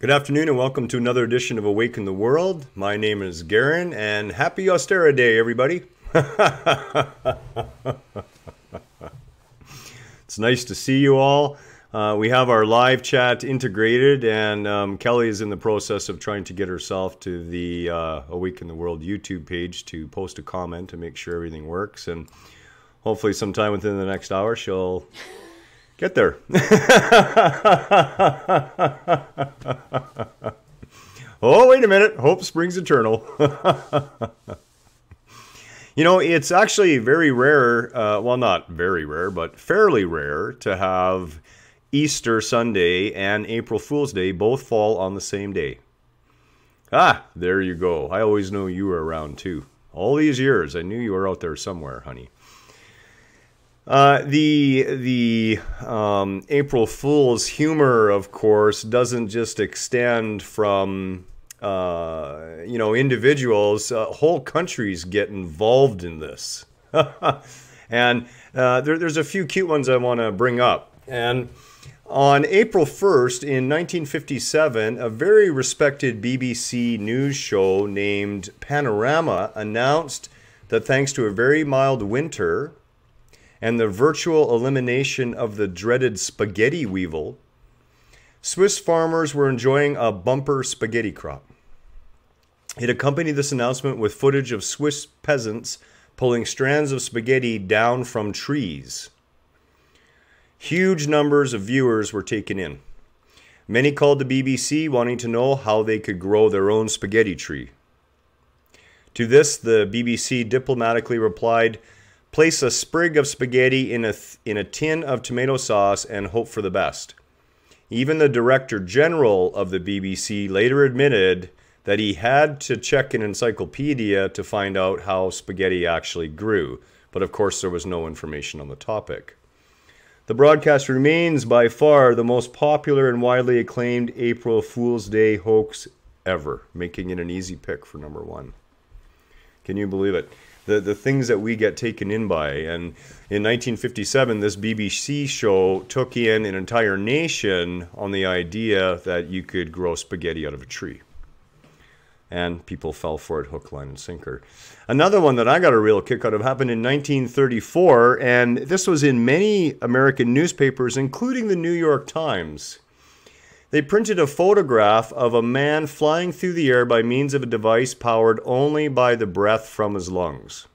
Good afternoon and welcome to another edition of Awaken the World. My name is Garen and happy Ostera Day, everybody. It's nice to see you all. We have our live chat integrated and Kelly is in the process of trying to get herself to the Awaken the World YouTube page to post a comment to make sure everything works. And hopefully sometime within the next hour she'll get there. Oh, wait a minute. Hope springs eternal. You know, it's actually very rare, well, not very rare, but fairly rare to have Easter Sunday and April Fool's Day both fall on the same day. Ah, there you go. I always know you were around too. All these years, I knew you were out there somewhere, honey. The April Fool's humor, of course, doesn't just extend from individuals. Whole countries get involved in this, and there's a few cute ones I want to bring up. And on April 1st in 1957, a very respected BBC news show named Panorama announced that thanks to a very mild winter and the virtual elimination of the dreaded spaghetti weevil, Swiss farmers were enjoying a bumper spaghetti crop. It accompanied this announcement with footage of Swiss peasants pulling strands of spaghetti down from trees. Huge numbers of viewers were taken in. Many called the BBC wanting to know how they could grow their own spaghetti tree. To this, the BBC diplomatically replied, "Place a sprig of spaghetti in a tin of tomato sauce and hope for the best." Even the Director General of the BBC later admitted that he had to check an encyclopedia to find out how spaghetti actually grew. But of course, there was no information on the topic. The broadcast remains by far the most popular and widely acclaimed April Fool's Day hoax ever, making it an easy pick for number one. Can you believe it? The things that we get taken in by. And in 1957, this BBC show took in an entire nation on the idea that you could grow spaghetti out of a tree. And people fell for it hook, line, and sinker. Another one that I got a real kick out of happened in 1934, and this was in many American newspapers, including the New York Times. They printed a photograph of a man flying through the air by means of a device powered only by the breath from his lungs.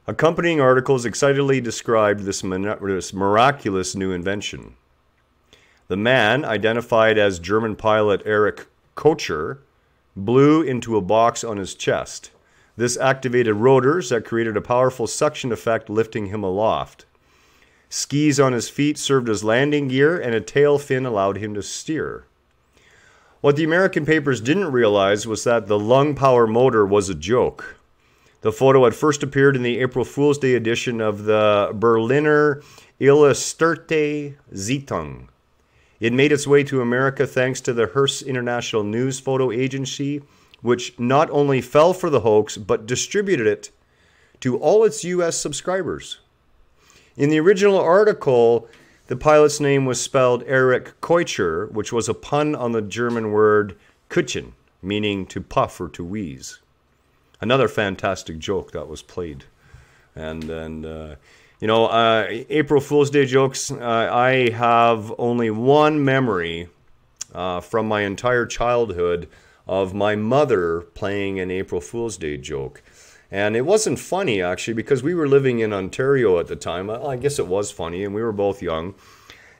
Accompanying articles excitedly described this miraculous new invention. The man, identified as German pilot Erich Kocher, blew into a box on his chest. This activated rotors that created a powerful suction effect, lifting him aloft. Skis on his feet served as landing gear, and a tail fin allowed him to steer. What the American papers didn't realize was that the lung power motor was a joke. The photo had first appeared in the April Fool's Day edition of the Berliner Illustrierte Zeitung. It made its way to America thanks to the Hearst International News Photo Agency, which not only fell for the hoax, but distributed it to all its U.S. subscribers. In the original article, the pilot's name was spelled Erich Kocher, which was a pun on the German word Küchen, meaning to puff or to wheeze. Another fantastic joke that was played. April Fool's Day jokes, I have only one memory from my entire childhood of my mother playing an April Fool's Day joke. And it wasn't funny, actually, because we were living in Ontario at the time. I guess it was funny, and we were both young.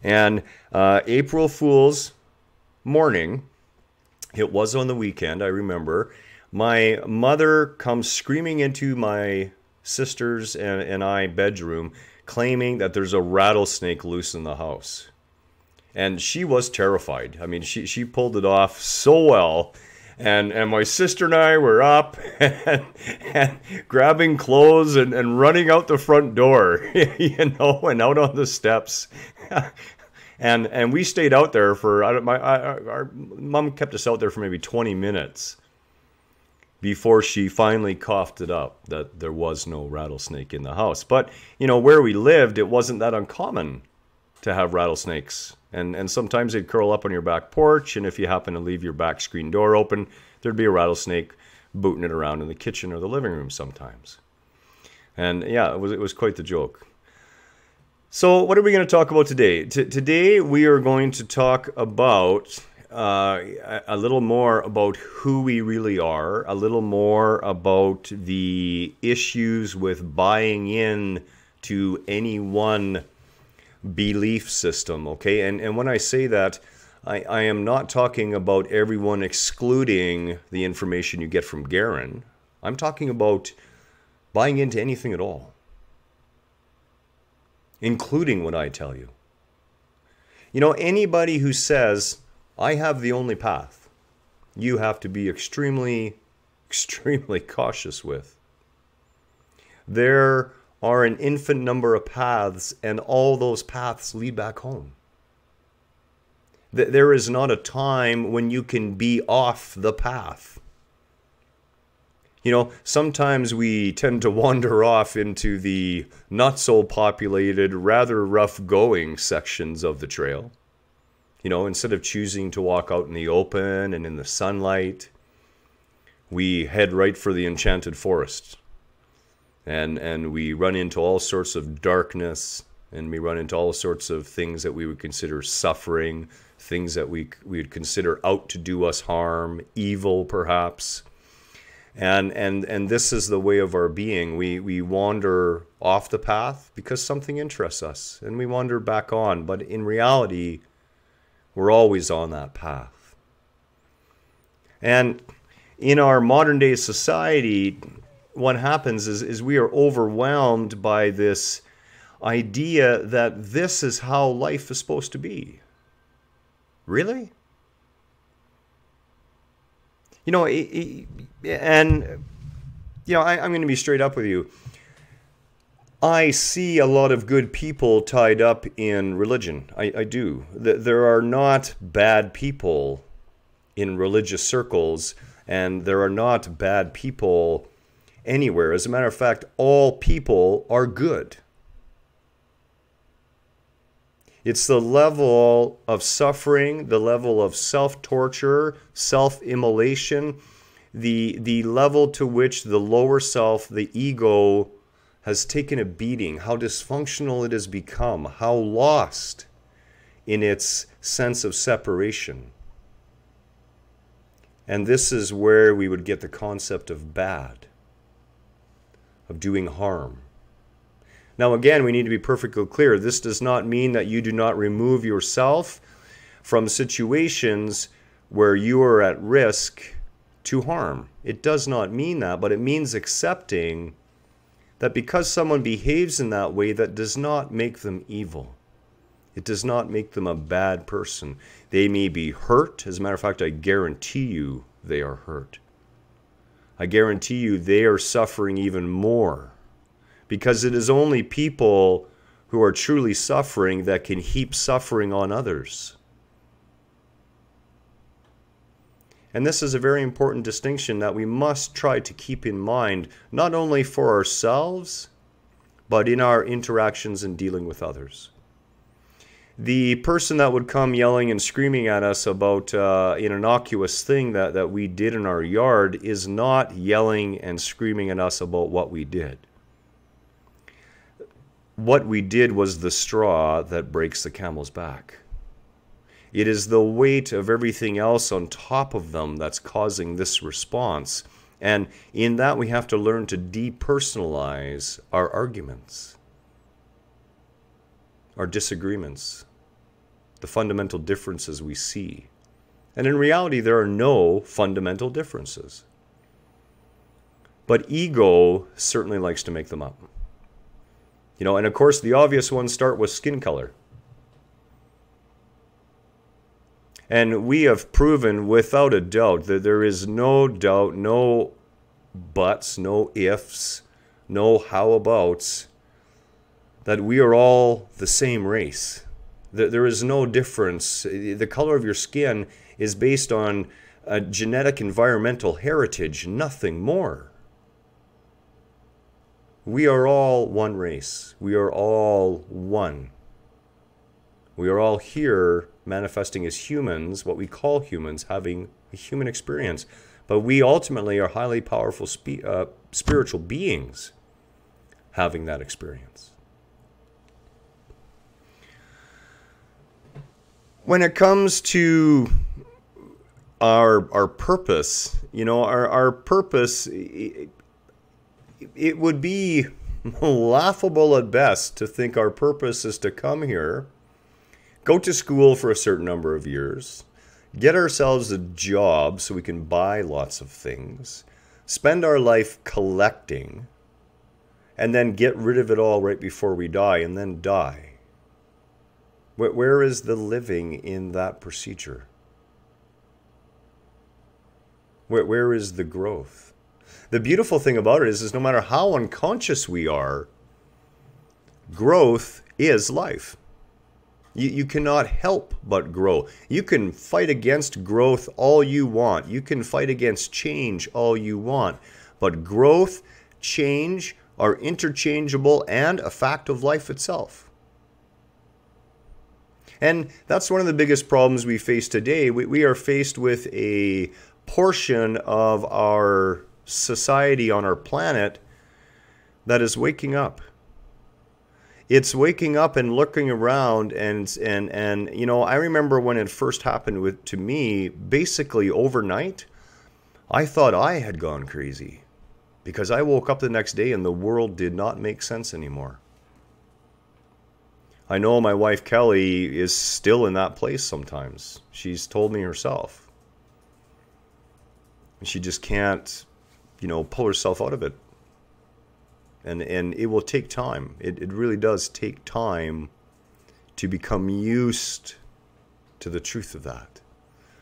And April Fool's morning, it was on the weekend, I remember, my mother comes screaming into my sister's and I bedroom, claiming that there's a rattlesnake loose in the house. And she was terrified. I mean, she pulled it off so well. And my sister and I were up and grabbing clothes and running out the front door, and out on the steps. And we stayed out there for, our mom kept us out there for maybe 20 minutes before she finally coughed it up that there was no rattlesnake in the house. But, where we lived, it wasn't that uncommon to have rattlesnakes. And sometimes they'd curl up on your back porch, and if you happen to leave your back screen door open, there'd be a rattlesnake booting it around in the kitchen or the living room sometimes. And yeah, it was quite the joke. So what are we going to talk about today? Today we are going to talk about a little more about who we really are, a little more about the issues with buying in to any one belief system, okay? And when I say that, I am not talking about everyone excluding the information you get from Garen. I'm talking about buying into anything at all, including what I tell you. You know, anybody who says, I have the only path, you have to be extremely, extremely cautious with. There are an infinite number of paths, and all those paths lead back home. There is not a time when you can be off the path. You know, sometimes we tend to wander off into the not so populated, rather rough going sections of the trail. You know, instead of choosing to walk out in the open and in the sunlight, we head right for the enchanted forest. And we run into all sorts of darkness, and we run into all sorts of things that we would consider suffering, things that we would consider out to do us harm, evil perhaps. And this is the way of our being. We wander off the path because something interests us, and we wander back on. But in reality, we're always on that path. And in our modern day society, what happens is we are overwhelmed by this idea that this is how life is supposed to be. Really? You know, I'm going to be straight up with you. I see a lot of good people tied up in religion. I do. There are not bad people in religious circles, and there are not bad people anywhere. As a matter of fact, all people are good. It's the level of suffering, the level of self-torture, self-immolation, the level to which the lower self, the ego, has taken a beating, how dysfunctional it has become, how lost in its sense of separation. And this is where we would get the concept of bad, of doing harm. Now, again, we need to be perfectly clear. This does not mean that you do not remove yourself from situations where you are at risk to harm. It does not mean that, but it means accepting that because someone behaves in that way, that does not make them evil. It does not make them a bad person. They may be hurt. As a matter of fact, I guarantee you they are hurt. I guarantee you they are suffering even more. Because it is only people who are truly suffering that can heap suffering on others. And this is a very important distinction that we must try to keep in mind, not only for ourselves, but in our interactions and dealing with others. The person that would come yelling and screaming at us about an innocuous thing that we did in our yard is not yelling and screaming at us about what we did. What we did was the straw that breaks the camel's back. It is the weight of everything else on top of them that's causing this response. And in that, we have to learn to depersonalize our arguments, our disagreements, the fundamental differences we see. And in reality, there are no fundamental differences. But ego certainly likes to make them up. You know, and of course, the obvious ones start with skin color. And we have proven without a doubt that there is no doubt, no buts, no ifs, no how-abouts, that we are all the same race. There is no difference. The color of your skin is based on a genetic environmental heritage, nothing more. We are all one race. We are all one. We are all here manifesting as humans, what we call humans, having a human experience. But we ultimately are highly powerful spiritual beings having that experience. When it comes to our purpose, our purpose, it would be laughable at best to think our purpose is to come here, go to school for a certain number of years, get ourselves a job so we can buy lots of things, spend our life collecting, and then get rid of it all right before we die, and then die. Where is the living in that procedure? Where is the growth? The beautiful thing about it is no matter how unconscious we are, growth is life. You cannot help but grow. You can fight against growth all you want. You can fight against change all you want. But growth, change are interchangeable and a fact of life itself. And that's one of the biggest problems we face today. We are faced with a portion of our society on our planet that is waking up. It's waking up and looking around, and I remember when it first happened to me, basically overnight, I thought I had gone crazy because I woke up the next day and the world did not make sense anymore. I know my wife Kelly is still in that place sometimes. She's told me herself. She just can't, pull herself out of it. And it will take time. It really does take time to become used to the truth of that.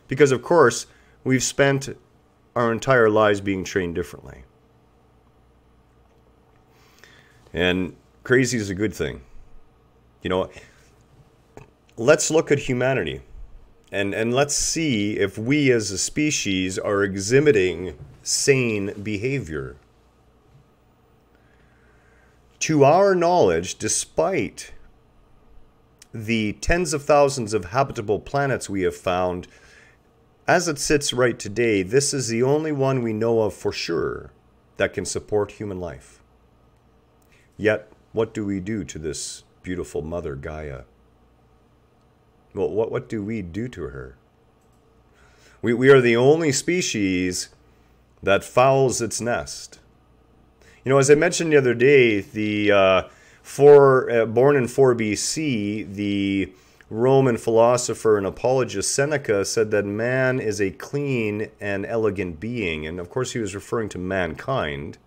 Because, of course, we've spent our entire lives being trained differently. And crazy is a good thing. Let's look at humanity. And let's see if we as a species are exhibiting sane behavior. To our knowledge, despite the tens of thousands of habitable planets we have found, as it sits right today, this is the only one we know of for sure that can support human life. Yet, what do we do to this beautiful mother, Gaia? Well, what do we do to her? We are the only species that fouls its nest. As I mentioned the other day, born in 4 BC, the Roman philosopher and apologist Seneca said that man is a clean and elegant being. And of course, he was referring to mankind,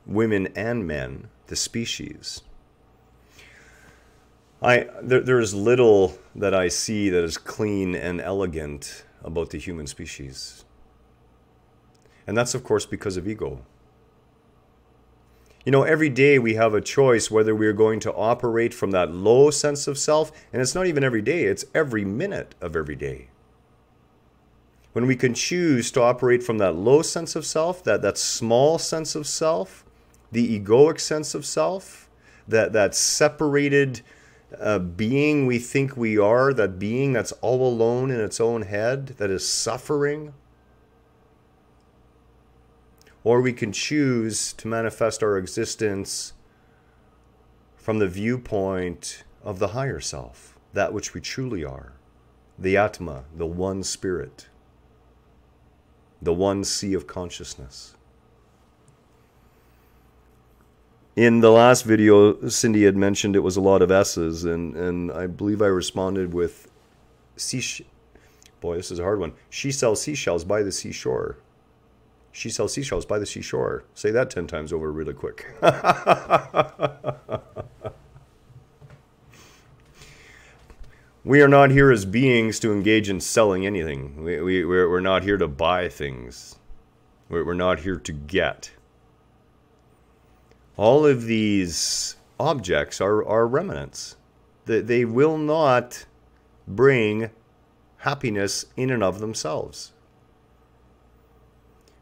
women and men, the species. There is little that I see that is clean and elegant about the human species. And that's, of course, because of ego. Every day we have a choice whether we're going to operate from that low sense of self, and it's not even every day, it's every minute of every day. When we can choose to operate from that low sense of self, that small sense of self, the egoic sense of self, that separated being we think we are, that being that's all alone in its own head, that is suffering. Or we can choose to manifest our existence from the viewpoint of the higher self, that which we truly are, the Atma, the one spirit, the one sea of consciousness. In the last video, Cindy had mentioned it was a lot of S's, and I believe I responded with, boy, this is a hard one. She sells seashells by the seashore. She sells seashells by the seashore. Say that 10 times over really quick. We are not here as beings to engage in selling anything. We're not here to buy things. We're not here to get. All of these objects are remnants. They will not bring happiness in and of themselves.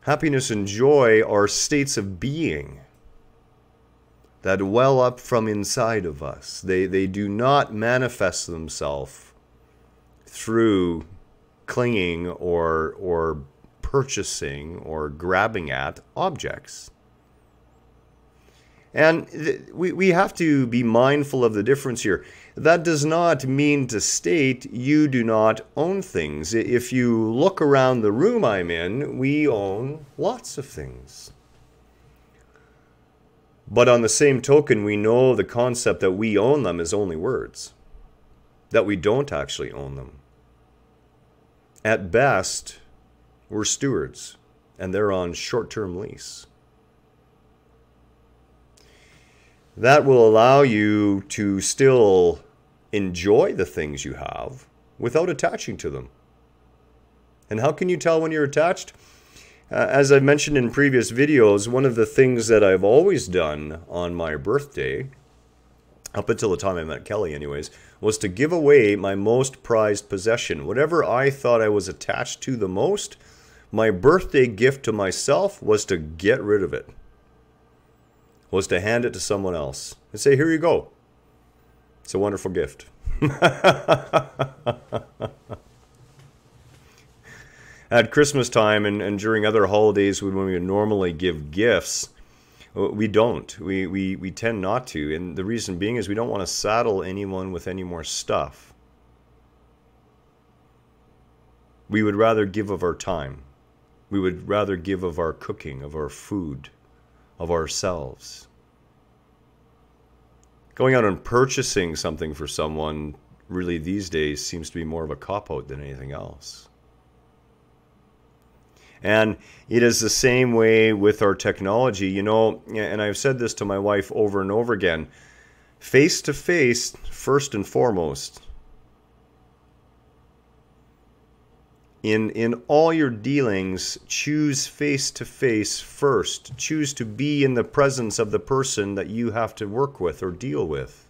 Happiness and joy are states of being. that well up from inside of us. They do not manifest themselves through clinging or purchasing or grabbing at objects. And we have to be mindful of the difference here. That does not mean to state you do not own things. If you look around the room I'm in, we own lots of things. But on the same token, we know the concept that we own them is only words, that we don't actually own them. At best, we're stewards, and they're on short-term lease. That will allow you to still enjoy the things you have without attaching to them. And how can you tell when you're attached? As I've mentioned in previous videos, one of the things that I've always done on my birthday, up until the time I met Kelly anyways, was to give away my most prized possession. Whatever I thought I was attached to the most, my birthday gift to myself was to get rid of it. Was to hand it to someone else and say, here you go. It's a wonderful gift. At Christmas time and during other holidays when we would normally give gifts, we don't. We tend not to. And the reason being is we don't want to saddle anyone with any more stuff. We would rather give of our time. We would rather give of our cooking, of our food, of ourselves. Going out and purchasing something for someone really these days seems to be more of a cop-out than anything else. And it is the same way with our technology, you know, and I've said this to my wife over and over again, face-to-face first and foremost. In all your dealings, choose face-to-face first. Choose to be in the presence of the person that you have to work with or deal with.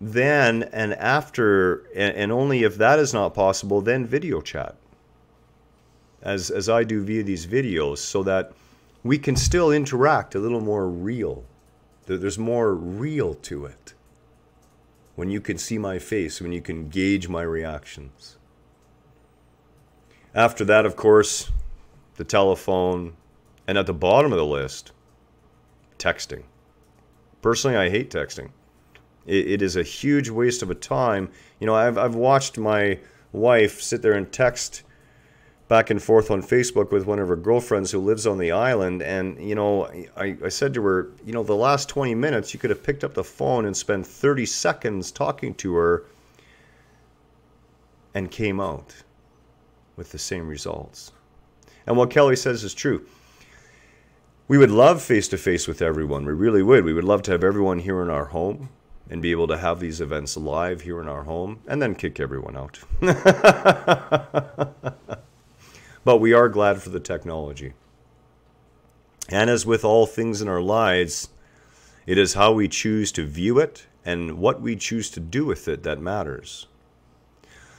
Then and after, and only if that is not possible, then video chat. As I do via these videos, so that we can still interact a little more real. There's more real to it. When you can see my face, when you can gauge my reactions. After that, of course, the telephone, and at the bottom of the list, texting. Personally, I hate texting. It is a huge waste of a time. You know, I've watched my wife sit there and text back and forth on Facebook with one of her girlfriends who lives on the island, and you know, I said to her, you know, the last 20 minutes you could have picked up the phone and spent 30 seconds talking to her and came out with the same results. And what Kelly says is true. We would love face-to-face with everyone. We really would. We would love to have everyone here in our home and be able to have these events live here in our home and then kick everyone out. But we are glad for the technology. And as with all things in our lives, it is how we choose to view it and what we choose to do with it that matters.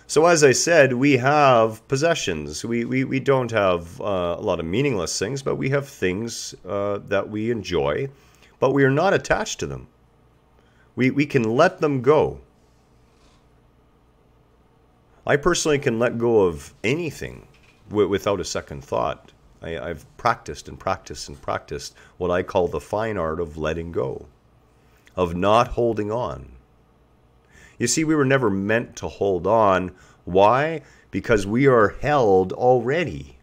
So as I said, we have possessions. We don't have a lot of meaningless things, but we have things that we enjoy, but we are not attached to them. We can let them go. I personally can let go of anything without a second thought. I've practiced and practiced and practiced what I call the fine art of letting go, of not holding on. You see, we were never meant to hold on. Why? Because we are held already.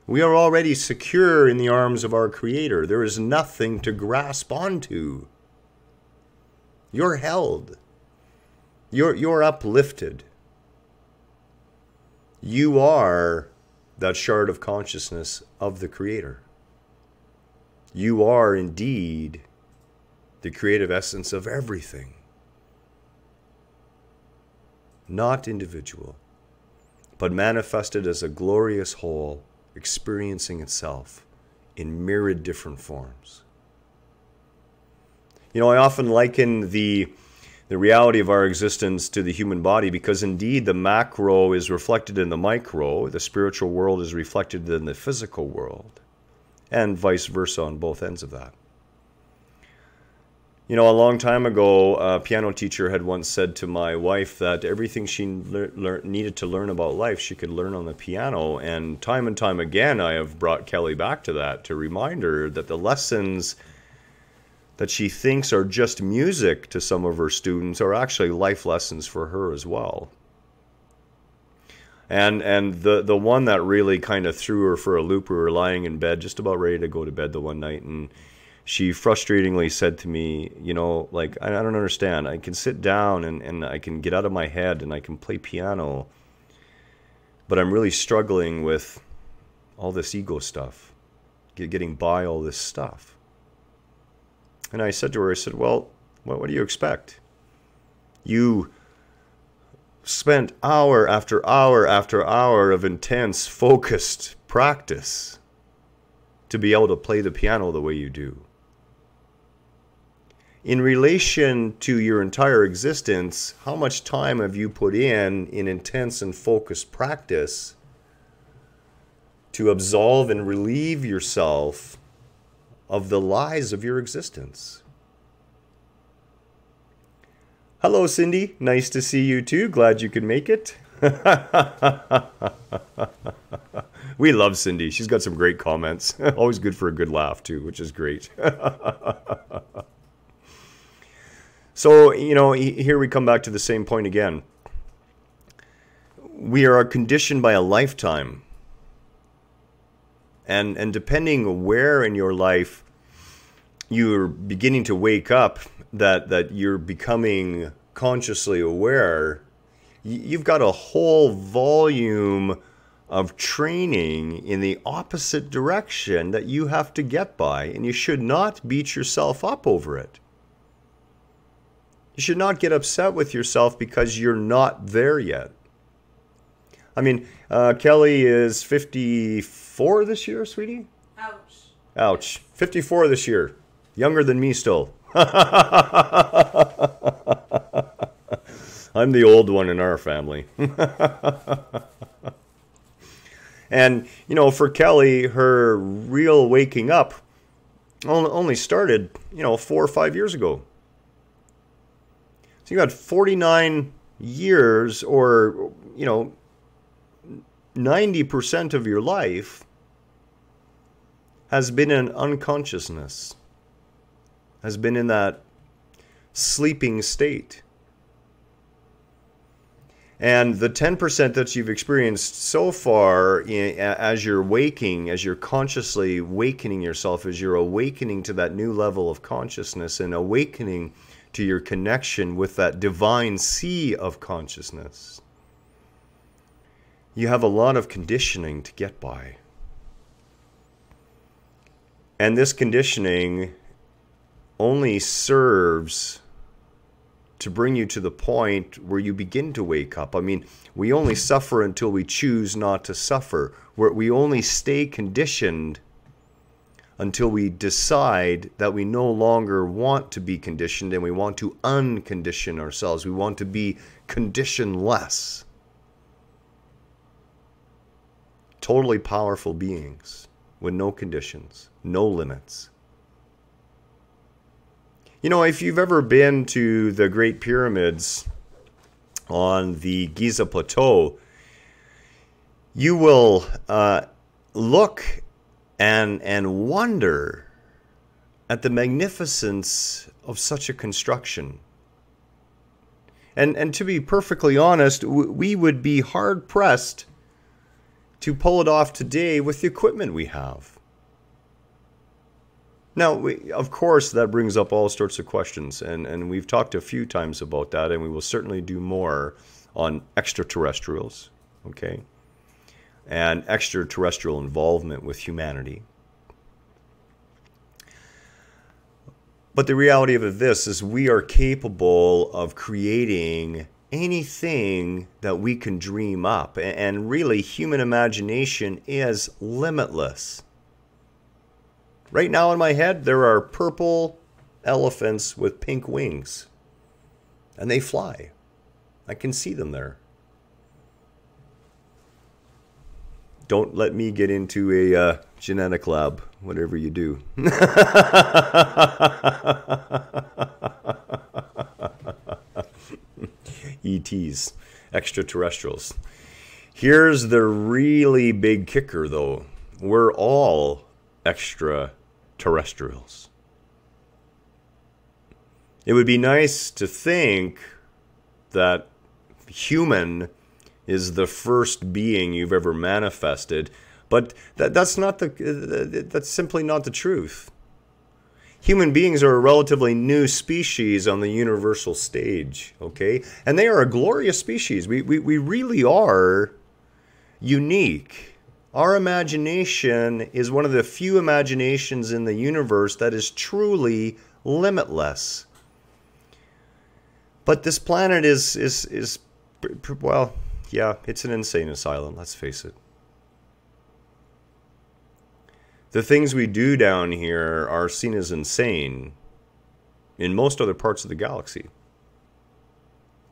We are already secure in the arms of our Creator. There is nothing to grasp onto. You're held. You're uplifted. You are that shard of consciousness of the Creator. You are indeed the creative essence of everything. Not individual, but manifested as a glorious whole, experiencing itself in myriad different forms. You know, I often liken the reality of our existence to the human body, because indeed the macro is reflected in the micro, the spiritual world is reflected in the physical world. and vice versa on both ends of that. You know, a long time ago, a piano teacher had once said to my wife that everything she needed to learn about life, she could learn on the piano. And time again, I have brought Kelly back to that to remind her that the lessons that she thinks are just music to some of her students are actually life lessons for her as well. And the one that really kind of threw her for a loop, we were lying in bed, just about ready to go to bed the one night, and she frustratingly said to me, you know, like, I don't understand. I can sit down and I can get out of my head and I can play piano, but I'm really struggling with all this ego stuff, getting by all this stuff. And I said to her, I said, well, what do you expect? You spent hour after hour after hour of intense, focused practice to be able to play the piano the way you do. In relation to your entire existence, how much time have you put in intense and focused practice to absolve and relieve yourself of the lies of your existence? Hello, Cindy. Nice to see you too. Glad you could make it. We love Cindy. She's got some great comments. Always good for a good laugh too, which is great. So, you know, here we come back to the same point again. We are conditioned by a lifetime. And depending where in your life you're beginning to wake up, that you're becoming consciously aware, you've got a whole volume of training in the opposite direction that you have to get by. And you should not beat yourself up over it. You should not get upset with yourself because you're not there yet. I mean, Kelly is 54 this year, sweetie? Ouch. Ouch. 54 this year. Younger than me still. I'm the old one in our family. And, you know, for Kelly, her real waking up only started, you know, 4 or 5 years ago. So you got 49 years, or, you know, 90% of your life has been in unconsciousness, has been in that sleeping state. And the 10% that you've experienced so far, as you're waking, as you're consciously awakening yourself, as you're awakening to that new level of consciousness and awakening to your connection with that divine sea of consciousness, you have a lot of conditioning to get by. And this conditioning only serves to bring you to the point where you begin to wake up. I mean, we only suffer until we choose not to suffer. We only stay conditioned until we decide that we no longer want to be conditioned and we want to uncondition ourselves. We want to be conditionless. Totally powerful beings with no conditions, no limits. You know, if you've ever been to the Great Pyramids on the Giza Plateau, you will look and wonder at the magnificence of such a construction. And to be perfectly honest, we would be hard-pressed to pull it off today with the equipment we have. Now, of course, that brings up all sorts of questions, and we've talked a few times about that, and we will certainly do more on extraterrestrials, okay, and extraterrestrial involvement with humanity. But the reality of this is we are capable of creating anything that we can dream up, and really human imagination is limitless. Right now in my head, there are purple elephants with pink wings, and they fly. I can see them there. Don't let me get into a genetic lab, whatever you do. ETs, extraterrestrials. Here's the really big kicker, though. We're all extraterrestrials. It would be nice to think that human is the first being you've ever manifested, but that's simply not the truth. Human beings are a relatively new species on the universal stage, okay? And they are a glorious species. We really are unique. Our imagination is one of the few imaginations in the universe that is truly limitless. But this planet is well, yeah, it's an insane asylum, let's face it. The things we do down here are seen as insane in most other parts of the galaxy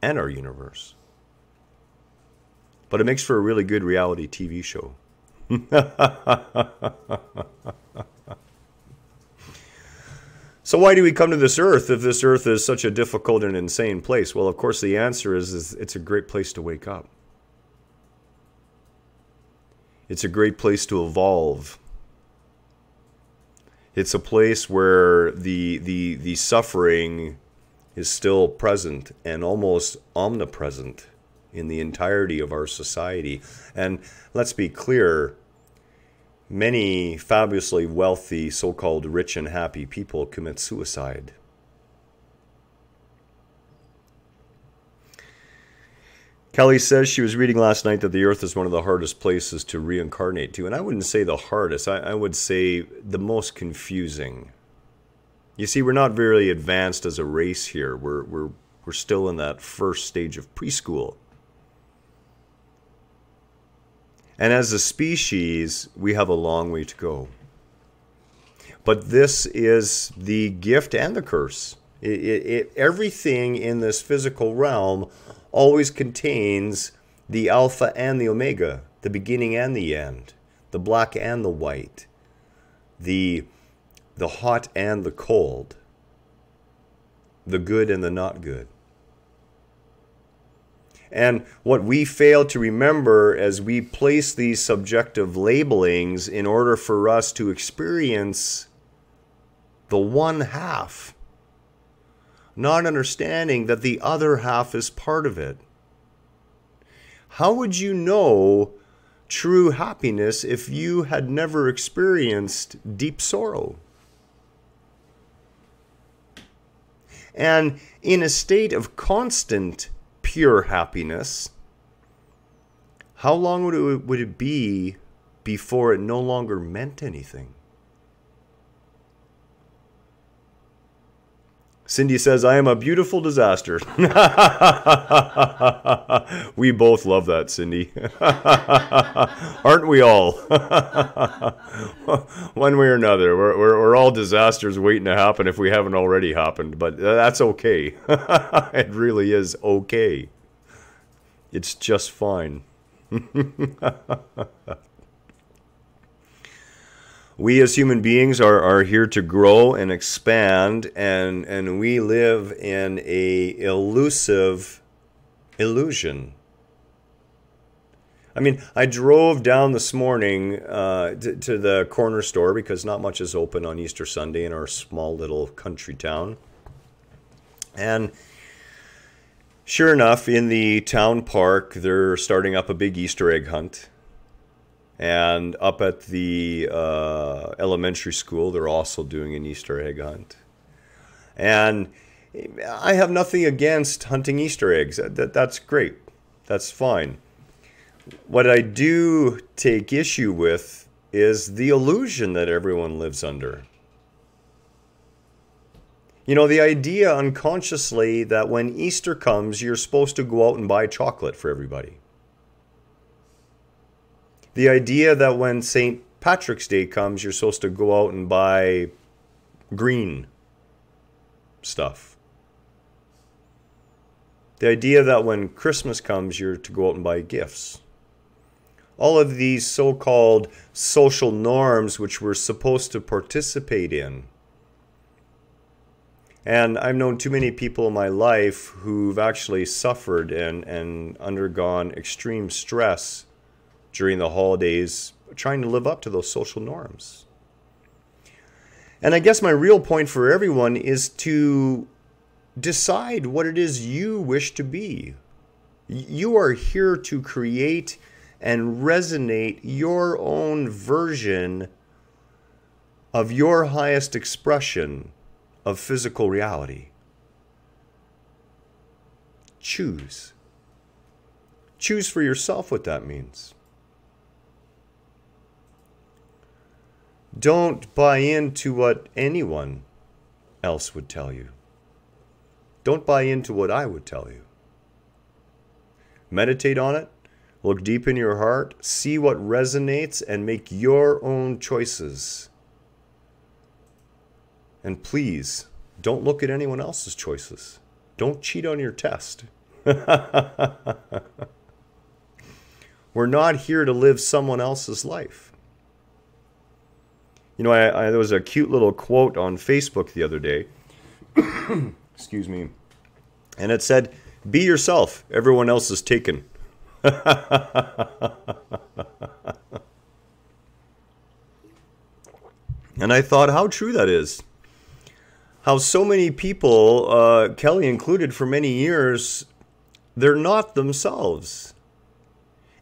and our universe. But it makes for a really good reality TV show. So why do we come to this earth if this earth is such a difficult and insane place? Well, of course, the answer is it's a great place to wake up. It's a great place to evolve. It's a place where the suffering is still present and almost omnipresent in the entirety of our society. And let's be clear, many fabulously wealthy, so-called rich and happy people commit suicide. Kelly says she was reading last night that the earth is one of the hardest places to reincarnate to. And I wouldn't say the hardest. I would say the most confusing. You see, we're not very advanced as a race here. We're still in that first stage of preschool. And as a species, we have a long way to go. But this is the gift and the curse. Everything in this physical realm always contains the alpha and the omega, the beginning and the end, the black and the white, the hot and the cold, the good and the not good. And what we fail to remember as we place these subjective labelings in order for us to experience the one half, not understanding that the other half is part of it. How would you know true happiness if you had never experienced deep sorrow? And in a state of constant pure happiness, how long would it be before it no longer meant anything? Cindy says, I am a beautiful disaster. We both love that, Cindy. Aren't we all? One way or another. We're all disasters waiting to happen if we haven't already happened. But that's okay. It really is okay. It's just fine. We as human beings are here to grow and expand, and we live in a elusive illusion. I mean, I drove down this morning to the corner store because not much is open on Easter Sunday in our small little country town. And sure enough, in the town park, they're starting up a big Easter egg hunt. And up at the elementary school, they're also doing an Easter egg hunt. And I have nothing against hunting Easter eggs. That's great. That's fine. What I do take issue with is the illusion that everyone lives under. You know, the idea unconsciously that when Easter comes, you're supposed to go out and buy chocolate for everybody. The idea that when St. Patrick's Day comes, you're supposed to go out and buy green stuff. The idea that when Christmas comes, you're to go out and buy gifts. all of these so-called social norms which we're supposed to participate in. And I've known too many people in my life who've actually suffered and undergone extreme stress during the holidays trying to live up to those social norms. And I guess my real point for everyone is to decide what it is you wish to be. You are here to create and resonate your own version of your highest expression of physical reality. Choose. Choose for yourself what that means. Don't buy into what anyone else would tell you. Don't buy into what I would tell you. Meditate on it. Look deep in your heart. See what resonates and make your own choices. And please, don't look at anyone else's choices. Don't cheat on your test. We're not here to live someone else's life. You know, there was a cute little quote on Facebook the other day. Excuse me. And it said, "Be yourself. Everyone else is taken." And I thought how true that is. How so many people, Kelly included for many years, they're not themselves.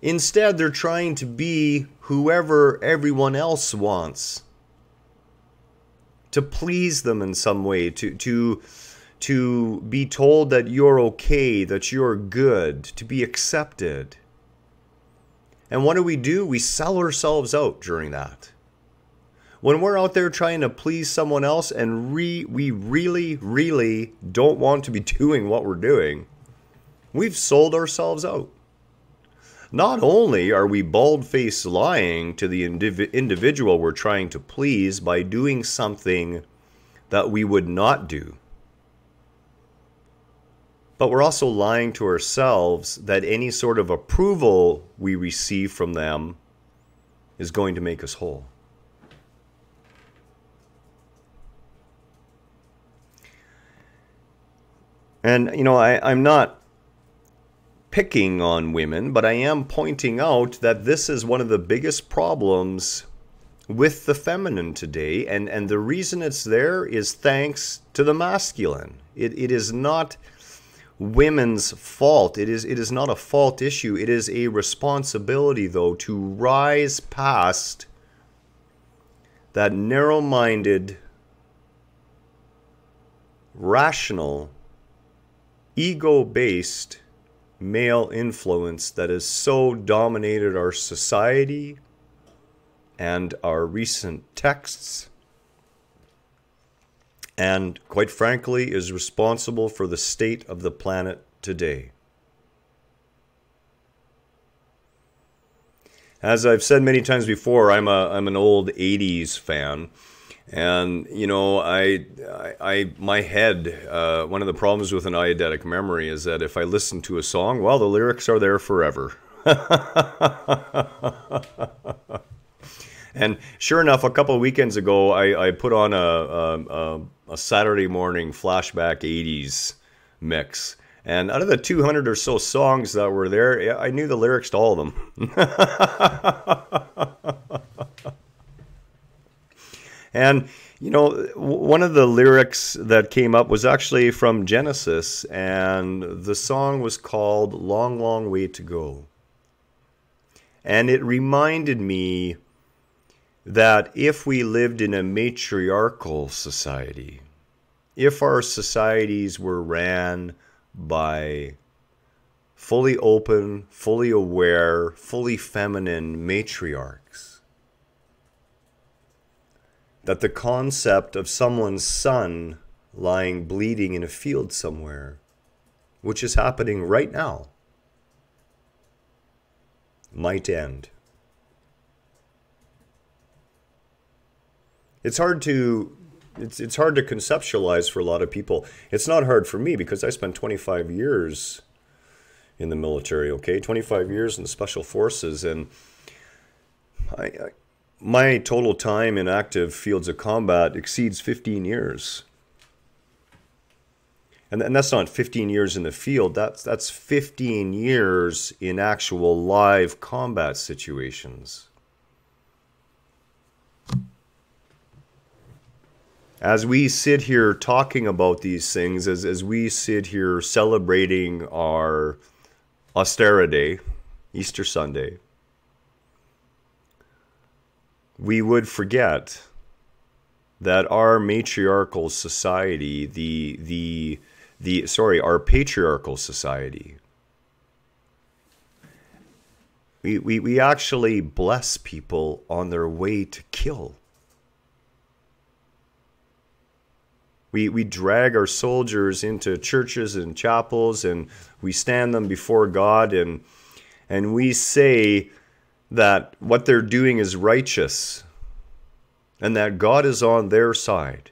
Instead, they're trying to be whoever everyone else wants. To please them in some way, to be told that you're okay, that you're good, to be accepted. And what do? We sell ourselves out during that. When we're out there trying to please someone else and we really, really don't want to be doing what we're doing, we've sold ourselves out. Not only are we bald-faced lying to the individual we're trying to please by doing something that we would not do, but we're also lying to ourselves that any sort of approval we receive from them is going to make us whole. And, you know, I'm not picking on women, but I am pointing out that this is one of the biggest problems with the feminine today. And the reason it's there is thanks to the masculine. It is not women's fault. It is not a fault issue. It is a responsibility, though, to rise past that narrow-minded, rational, ego-based male influence that has so dominated our society and our recent texts, and quite frankly is responsible for the state of the planet today. As I've said many times before, I'm an old 80s fan. And, you know, my head, one of the problems with an eidetic memory is that if I listen to a song, well, the lyrics are there forever. And sure enough, a couple of weekends ago, I put on a Saturday morning flashback 80s mix. And out of the 200 or so songs that were there, I knew the lyrics to all of them. And, you know, one of the lyrics that came up was actually from Genesis, and the song was called "Long, Long Way to Go." And it reminded me that if we lived in a matriarchal society, if our societies were ran by fully open, fully aware, fully feminine matriarchs, that the concept of someone's son lying bleeding in a field somewhere, which is happening right now, might end. It's hard to conceptualize for a lot of people. It's not hard for me because I spent 25 years in the military, okay? 25 years in the special forces, and My total time in active fields of combat exceeds 15 years. And that's not 15 years in the field, that's 15 years in actual live combat situations. As we sit here talking about these things, as we sit here celebrating our austerity, Easter Sunday, we would forget that our matriarchal society, our patriarchal society, we actually bless people on their way to kill. We drag our soldiers into churches and chapels, and we stand them before God, and we say that what they're doing is righteous and that God is on their side.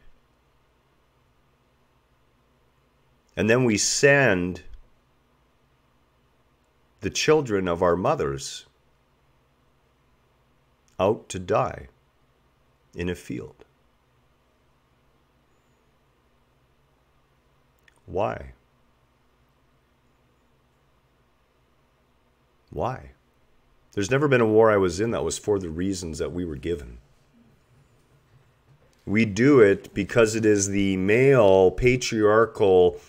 And then we send the children of our mothers out to die in a field. Why? Why? There's never been a war I was in that was for the reasons that we were given. We do it because it is the male patriarchal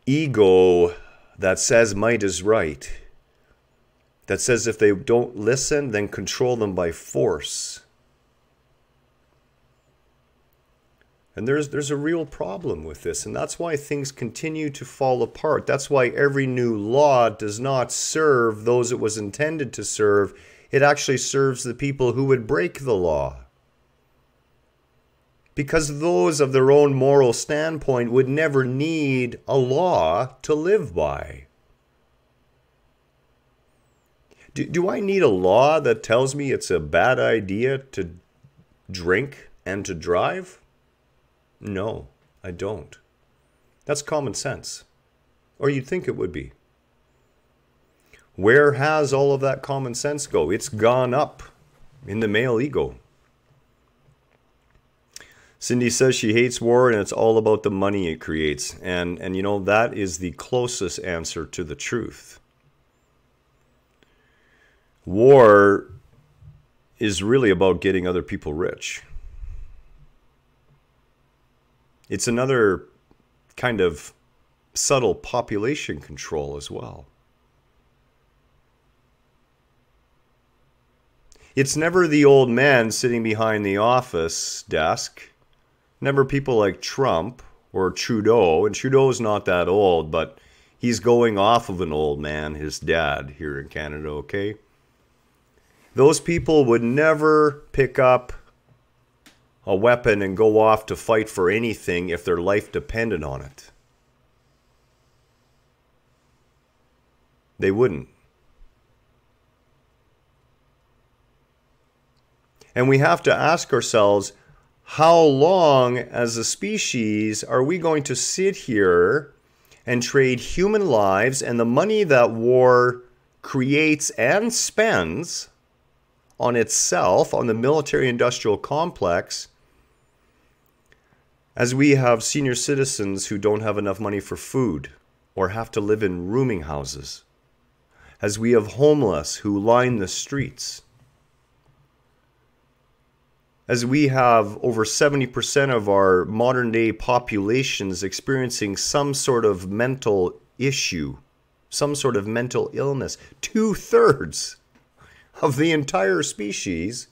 ego that says might is right. That says if they don't listen, then control them by force. And there's a real problem with this, and that's why things continue to fall apart. That's why every new law does not serve those it was intended to serve. It actually serves the people who would break the law. Because those of their own moral standpoint would never need a law to live by. Do I need a law that tells me it's a bad idea to drink and to drive? No, I don't. That's common sense. Or you'd think it would be. Where has all of that common sense go? It's gone up in the male ego. Cindy says she hates war and it's all about the money it creates. And you know, that is the closest answer to the truth. War is really about getting other people rich. It's another kind of subtle population control as well. It's never the old man sitting behind the office desk. Never people like Trump or Trudeau. And Trudeau's not that old, but he's going off of an old man, his dad, here in Canada, okay? Those people would never pick up a weapon and go off to fight for anything if their life depended on it. They wouldn't. And we have to ask ourselves, how long as a species are we going to sit here and trade human lives and the money that war creates and spends on itself, on the military-industrial complex, as we have senior citizens who don't have enough money for food or have to live in rooming houses, as we have homeless who line the streets, as we have over 70% of our modern-day populations experiencing some sort of mental issue, some sort of mental illness. 2/3 of the entire species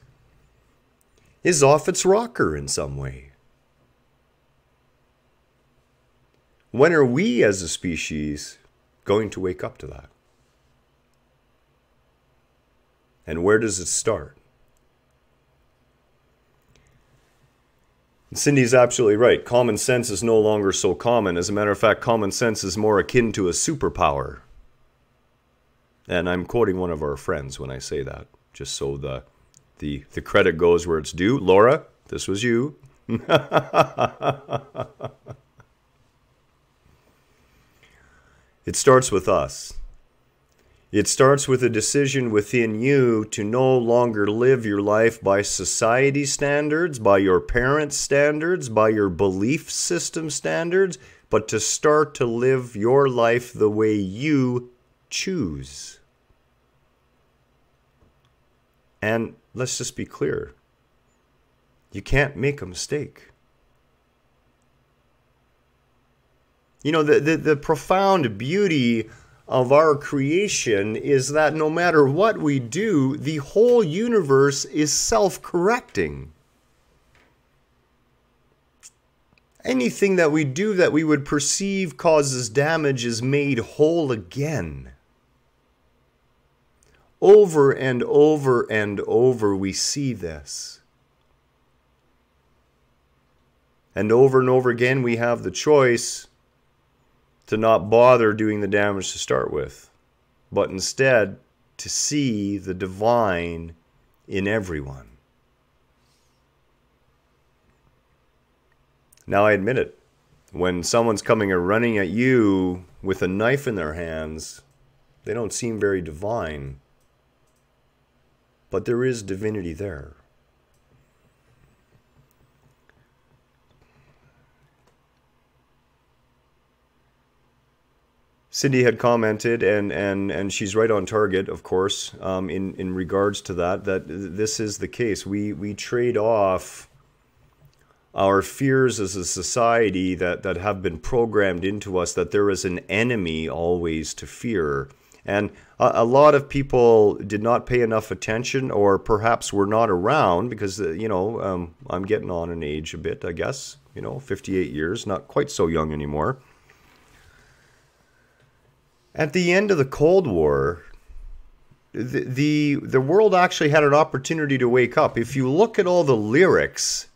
is off its rocker in some way. When are we as a species going to wake up to that? And where does it start? Cindy's absolutely right. Common sense is no longer so common. As a matter of fact, common sense is more akin to a superpower. And I'm quoting one of our friends when I say that, just so the credit goes where it's due. Laura, this was you. It starts with us. It starts with a decision within you to no longer live your life by society standards, by your parents' standards, by your belief system standards, but to start to live your life the way you choose. And let's just be clear. You can't make a mistake. You know, the profound beauty of our creation is that no matter what we do, the whole universe is self-correcting. Anything that we do that we would perceive causes damage is made whole again. Over and over and over we see this. And over again we have the choice to not bother doing the damage to start with, but instead to see the divine in everyone. Now I admit it, when someone's coming and running at you with a knife in their hands, they don't seem very divine, but there is divinity there. Cindy had commented, and she's right on target, of course, in regards to that this is the case. We trade off our fears as a society that have been programmed into us, that there is an enemy always to fear. And a lot of people did not pay enough attention, or perhaps were not around, because, I'm getting on in age a bit, I guess. 58 years, not quite so young anymore. At the end of the Cold War, the world actually had an opportunity to wake up. If you look at all the lyrics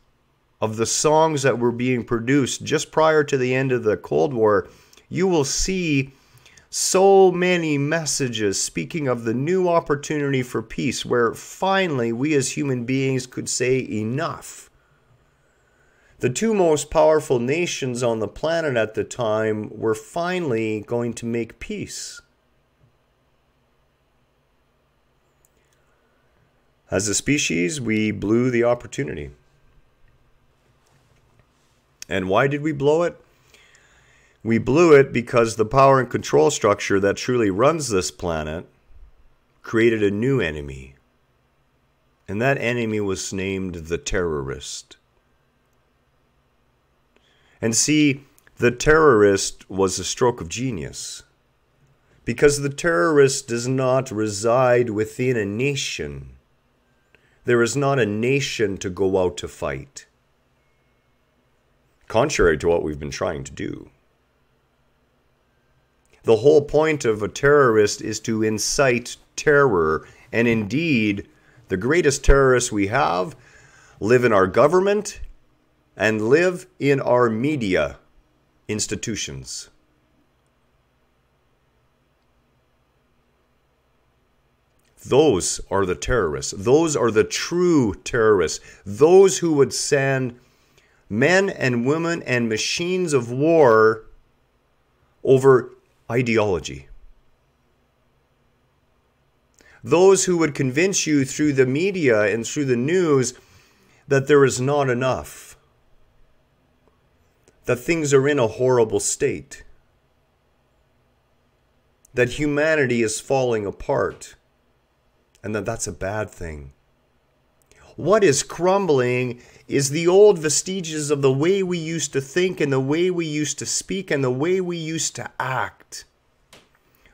of the songs that were being produced just prior to the end of the Cold War, you will see so many messages speaking of the new opportunity for peace, where finally we as human beings could say enough. The two most powerful nations on the planet at the time were finally going to make peace. As a species, we blew the opportunity. And why did we blow it? We blew it because the power and control structure that truly runs this planet created a new enemy. And that enemy was named the terrorist. And see, the terrorist was a stroke of genius, because the terrorist does not reside within a nation. There is not a nation to go out to fight, contrary to what we've been trying to do. The whole point of a terrorist is to incite terror, and indeed, the greatest terrorists we have live in our government and live in our media institutions. Those are the terrorists. Those are the true terrorists. Those who would send men and women and machines of war over ideology. Those who would convince you through the media and through the news that there is not enough, that things are in a horrible state, that humanity is falling apart, and that that's a bad thing. What is crumbling is the old vestiges of the way we used to think, and the way we used to speak, and the way we used to act.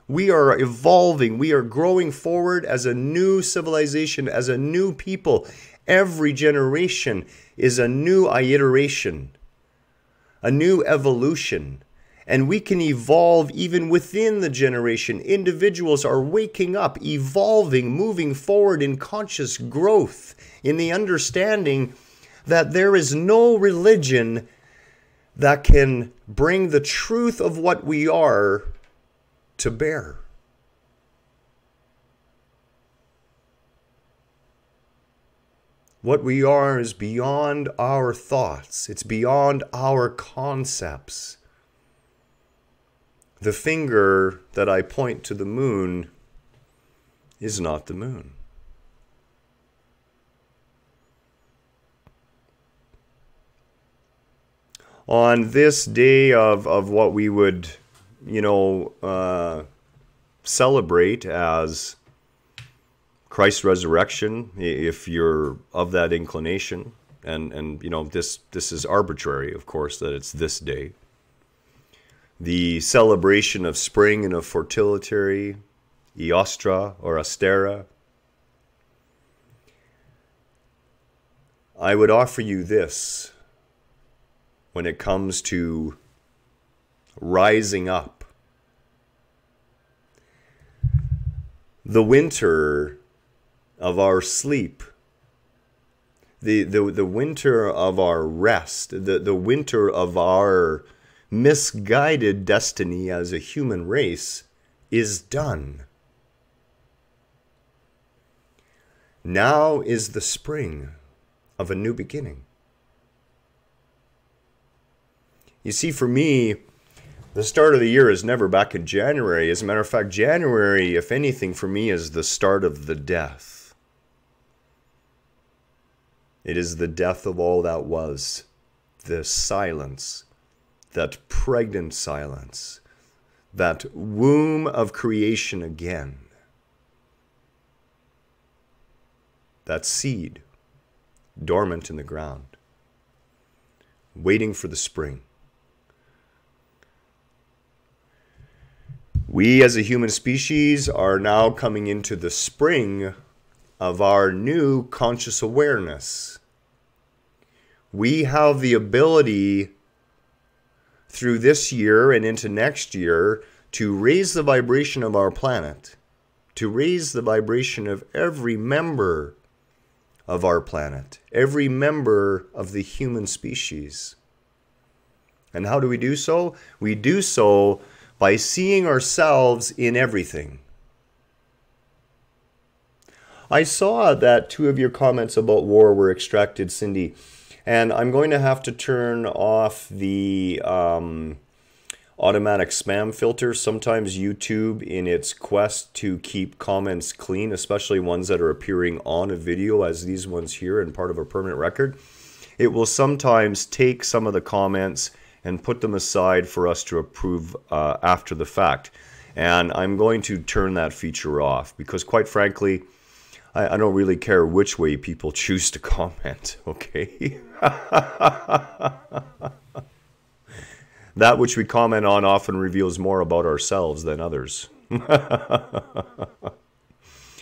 We are evolving. We are growing forward as a new civilization, as a new people. Every generation is a new iteration, a new evolution. And we can evolve even within the generation. Individuals are waking up, evolving, moving forward in conscious growth, in the understanding that there is no religion that can bring the truth of what we are to bear. What we are is beyond our thoughts. It's beyond our concepts. The finger that I point to the moon is not the moon. On this day of what we would, celebrate as Christ's resurrection, if you're of that inclination, and this is arbitrary, of course, that it's this day. The celebration of spring and of fertility, Eostra or Astera. I would offer you this when it comes to rising up. The winter of our sleep, the winter of our rest, the winter of our misguided destiny as a human race is done. Now is the spring of a new beginning. You see, for me, the start of the year is never back in January. As a matter of fact, January, if anything, for me is the start of the death. It is the death of all that was. The silence, that pregnant silence, that womb of creation again. That seed dormant in the ground, waiting for the spring. We as a human species are now coming into the spring of our new conscious awareness. We have the ability through this year and into next year to raise the vibration of our planet, to raise the vibration of every member of our planet, every member of the human species. And how do we do so? We do so by seeing ourselves in everything. I saw that 2 of your comments about war were extracted, Cindy, and I'm going to have to turn off the automatic spam filter. Sometimes YouTube, in its quest to keep comments clean, especially ones that are appearing on a video as these ones here and part of a permanent record, it will sometimes take some of the comments and put them aside for us to approve after the fact. And I'm going to turn that feature off because, quite frankly, I don't really care which way people choose to comment, okay? That which we comment on often reveals more about ourselves than others.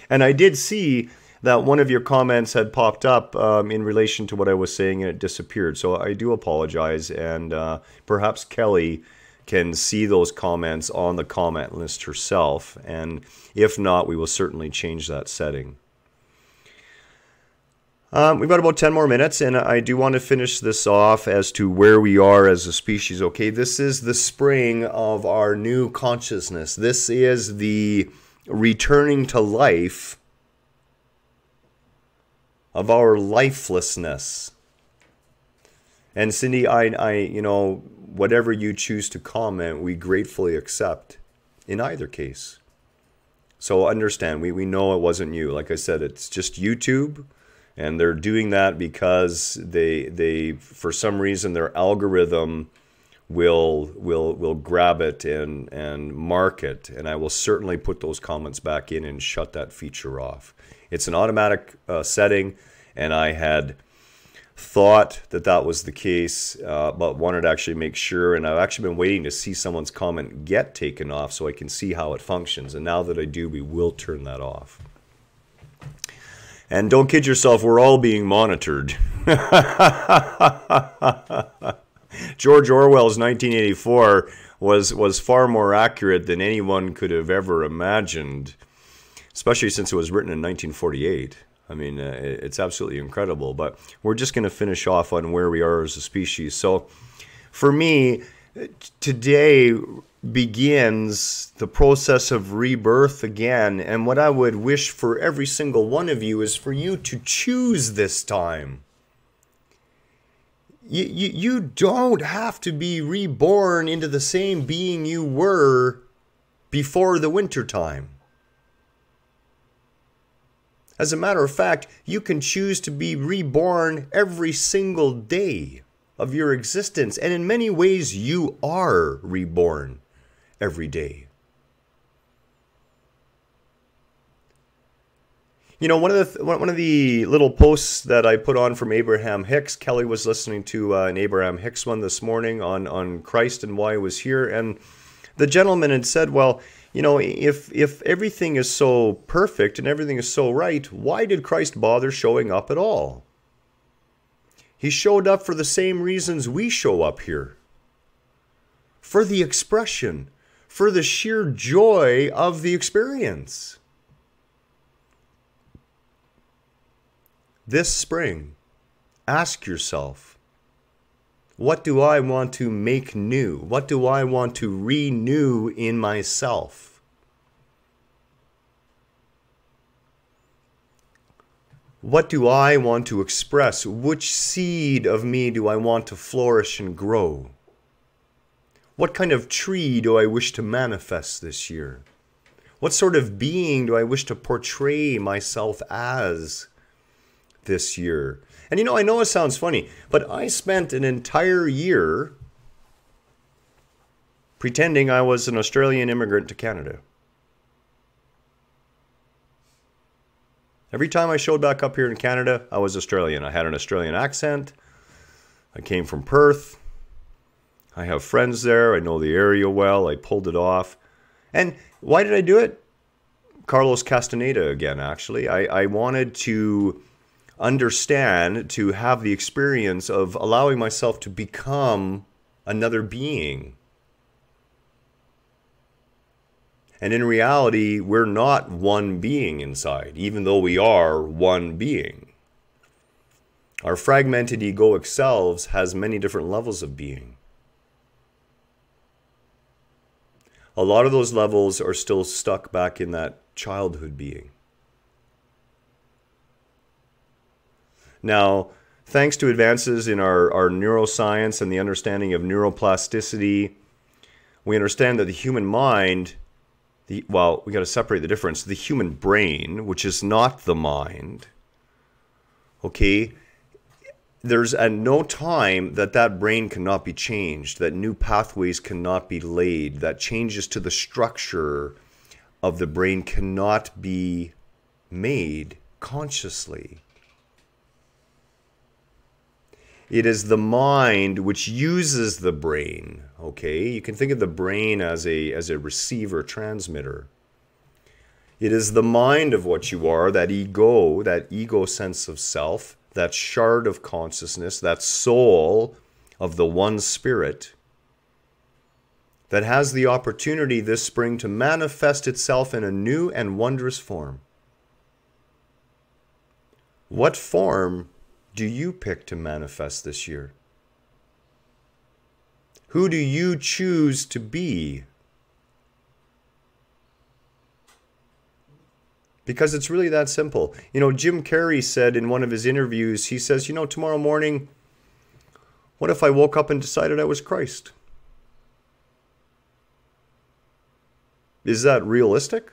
And I did see that one of your comments had popped up in relation to what I was saying and it disappeared. So I do apologize, and perhaps Kelly can see those comments on the comment list herself. And if not, we will certainly change that setting. We've got about 10 more minutes, and I do want to finish this off as to where we are as a species. Okay, this is the spring of our new consciousness. This is the returning to life of our lifelessness. And Cindy, whatever you choose to comment, we gratefully accept in either case. So understand, we know it wasn't you. Like I said, it's just YouTube. And they're doing that because they for some reason their algorithm will grab it and mark it. And I will certainly put those comments back in and shut that feature off. It's an automatic setting, and I had thought that was the case, but wanted to actually make sure. And I've actually been waiting to see someone's comment get taken off so I can see how it functions. And now that I do, we will turn that off. And don't kid yourself, we're all being monitored. George Orwell's 1984 was far more accurate than anyone could have ever imagined, especially since it was written in 1948. I mean, it's absolutely incredible. But we're just going to finish off on where we are as a species. So for me, today begins the process of rebirth again. And what I would wish for every single one of you is for you to choose this time. You don't have to be reborn into the same being you were before the winter time. As a matter of fact, you can choose to be reborn every single day of your existence. And in many ways, you are reborn every day. You know, one of the little posts that I put on from Abraham Hicks, Kelly was listening to an Abraham Hicks one this morning on Christ and why he was here. And the gentleman had said, well, you know, if everything is so perfect and everything is so right, why did Christ bother showing up at all? He showed up for the same reasons we show up here. For the expression, for the sheer joy of the experience. This spring, ask yourself, what do I want to make new? What do I want to renew in myself? What do I want to express? Which seed of me do I want to flourish and grow? What kind of tree do I wish to manifest this year? What sort of being do I wish to portray myself as this year? And you know, I know it sounds funny, but I spent an entire year pretending I was an Australian immigrant to Canada. Every time I showed back up here in Canada, I was Australian. I had an Australian accent. I came from Perth. I have friends there. I know the area well. I pulled it off. And why did I do it? Carlos Castaneda again, actually. I wanted to understand, to have the experience of allowing myself to become another being. And in reality, we're not one being inside, even though we are one being. Our fragmented egoic selves has many different levels of being. A lot of those levels are still stuck back in that childhood being. Now, thanks to advances in our neuroscience and the understanding of neuroplasticity, we understand that the human mind, well, we got to separate the difference. The human brain, which is not the mind, okay, there's at no time that brain cannot be changed, that new pathways cannot be laid, that changes to the structure of the brain cannot be made consciously. It is the mind which uses the brain, okay? You can think of the brain as a receiver, transmitter. It is the mind of what you are, that ego sense of self, that shard of consciousness, that soul of the one spirit, that has the opportunity this spring to manifest itself in a new and wondrous form. What form do you pick to manifest this year? Who do you choose to be? Because it's really that simple. You know, Jim Carrey said in one of his interviews, he says, you know, tomorrow morning, what if I woke up and decided I was Christ? Is that realistic?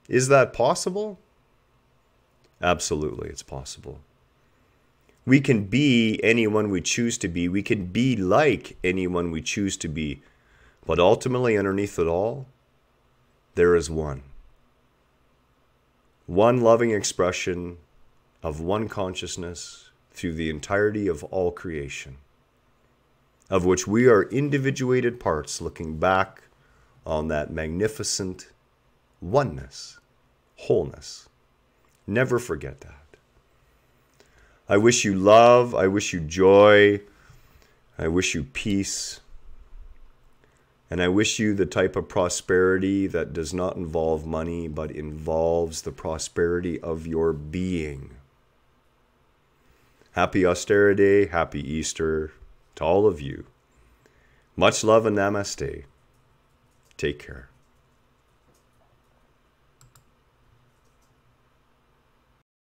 Is that possible? Absolutely, it's possible. We can be anyone we choose to be. We can be like anyone we choose to be. But ultimately, underneath it all, there is one. One loving expression of one consciousness through the entirety of all creation, of which we are individuated parts looking back on that magnificent oneness, wholeness. Never forget that. I wish you love, I wish you joy, I wish you peace, and I wish you the type of prosperity that does not involve money, but involves the prosperity of your being. Happy austerity, happy Easter to all of you. Much love and namaste. Take care.